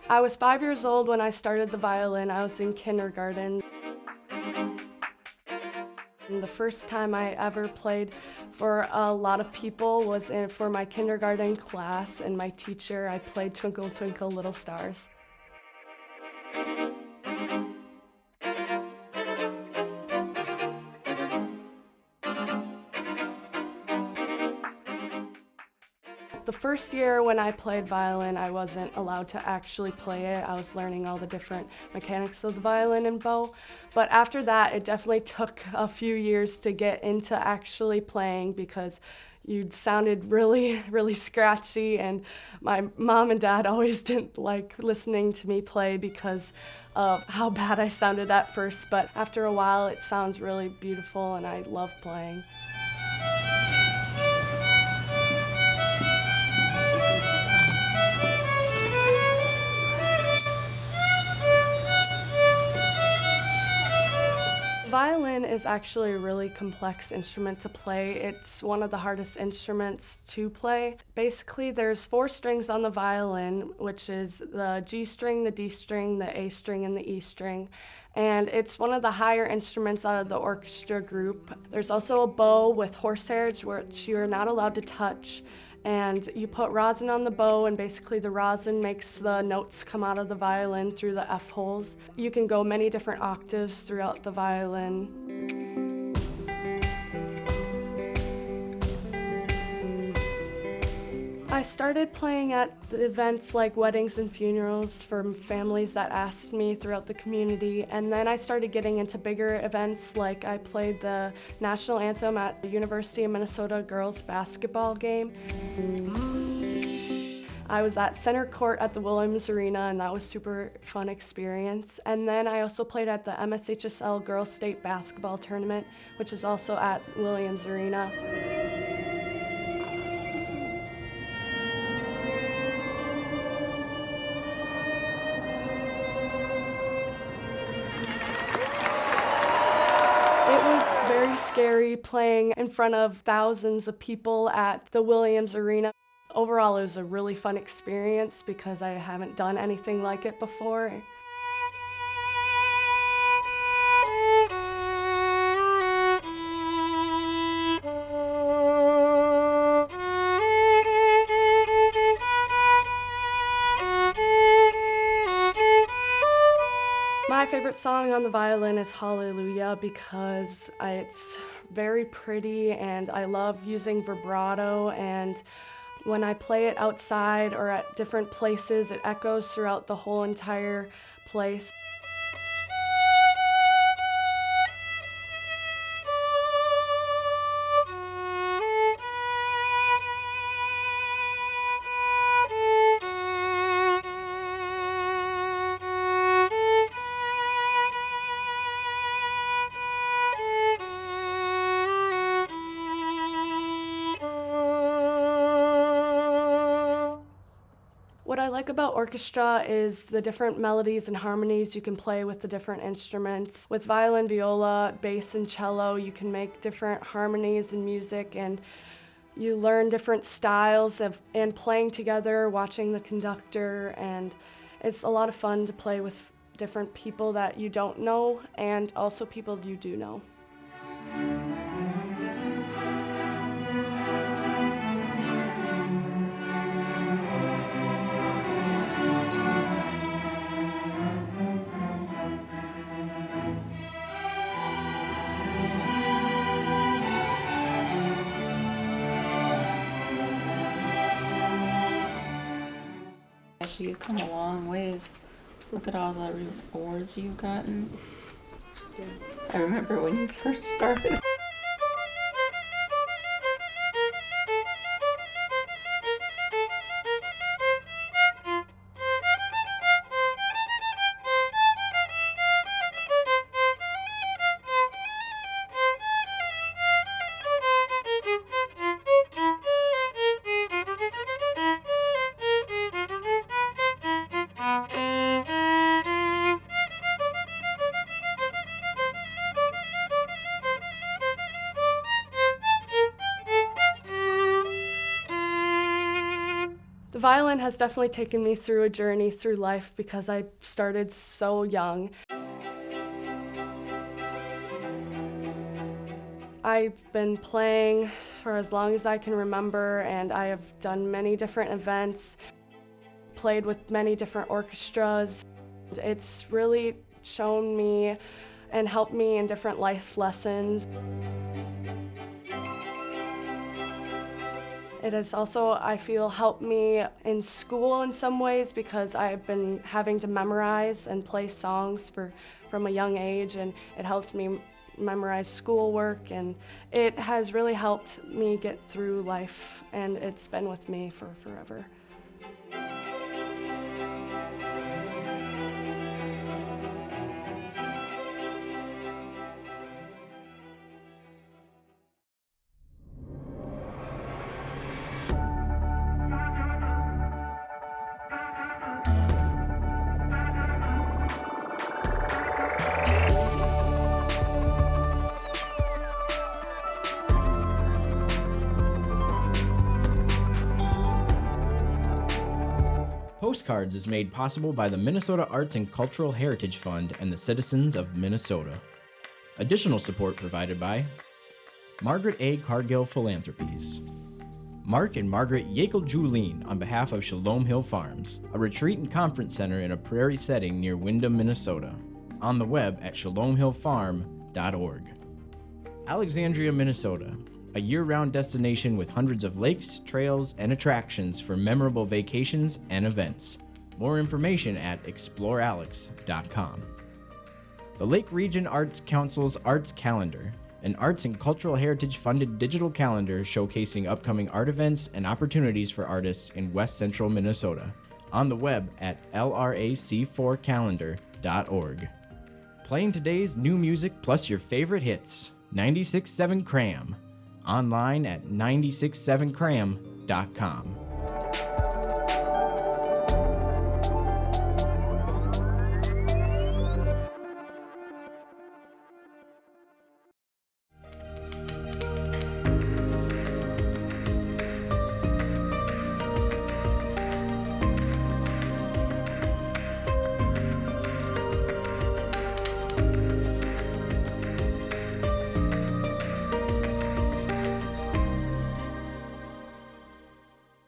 I was 5 years old when I started the violin. I was in kindergarten. And the first time I ever played for a lot of people was for my kindergarten class, and my teacher, I played Twinkle Twinkle Little Stars. The first year when I played violin, I wasn't allowed to actually play it. I was learning all the different mechanics of the violin and bow. But after that, it definitely took a few years to get into actually playing because you sounded really, really scratchy, and my mom and dad always didn't like listening to me play because of how bad I sounded at first. But after a while, it sounds really beautiful, and I love playing. Violin is actually a really complex instrument to play. It's one of the hardest instruments to play. Basically, there's 4 strings on the violin, which is the G string, the D string, the A string, and the E string. And it's one of the higher instruments out of the orchestra group. There's also a bow with horsehairs, which you're not allowed to touch. And you put rosin on the bow, and basically the rosin makes the notes come out of the violin through the F holes. You can go many different octaves throughout the violin. I started playing at the events like weddings and funerals for families that asked me throughout the community, and then I started getting into bigger events, like I played the national anthem at the University of Minnesota girls basketball game. I was at center court at the Williams Arena, and that was a super fun experience. And then I also played at the MSHSL Girls State Basketball Tournament, which is also at Williams Arena. It was very scary playing in front of thousands of people at the Williams Arena. Overall, it was a really fun experience because I haven't done anything like it before. My favorite song on the violin is Hallelujah because it's very pretty, and I love using vibrato, and when I play it outside or at different places, it echoes throughout the whole entire place. What I like about orchestra is the different melodies and harmonies you can play with the different instruments. With violin, viola, bass, and cello, you can make different harmonies and music, and you learn different styles and playing together, watching the conductor, and it's a lot of fun to play with different people that you don't know and also people you do know. Actually, you've come a long ways. Look at all the rewards you've gotten. Yeah. I remember when you first started. violin has definitely taken me through a journey through life because I started so young. I've been playing for as long as I can remember, and I have done many different events, played with many different orchestras. It's really shown me and helped me in different life lessons. It has also, I feel, helped me in school in some ways because I've been having to memorize and play songs from a young age, and it helps me memorize schoolwork, and it has really helped me get through life, and it's been with me for forever. Postcards is made possible by the Minnesota Arts and Cultural Heritage Fund and the citizens of Minnesota. Additional support provided by Margaret A. Cargill Philanthropies, Mark and Margaret Yakel-Julien on behalf of Shalom Hill Farms, a retreat and conference center in a prairie setting near Windham, Minnesota. On the web at shalomhillfarm.org. Alexandria, Minnesota, a year-round destination with hundreds of lakes, trails, and attractions for memorable vacations and events. More information at explorealex.com. The Lake Region Arts Council's Arts Calendar, an arts and cultural heritage funded digital calendar showcasing upcoming art events and opportunities for artists in West Central Minnesota. On the web at lrac4calendar.org. Playing today's new music plus your favorite hits, 96.7 Cram. Online at 967cram.com.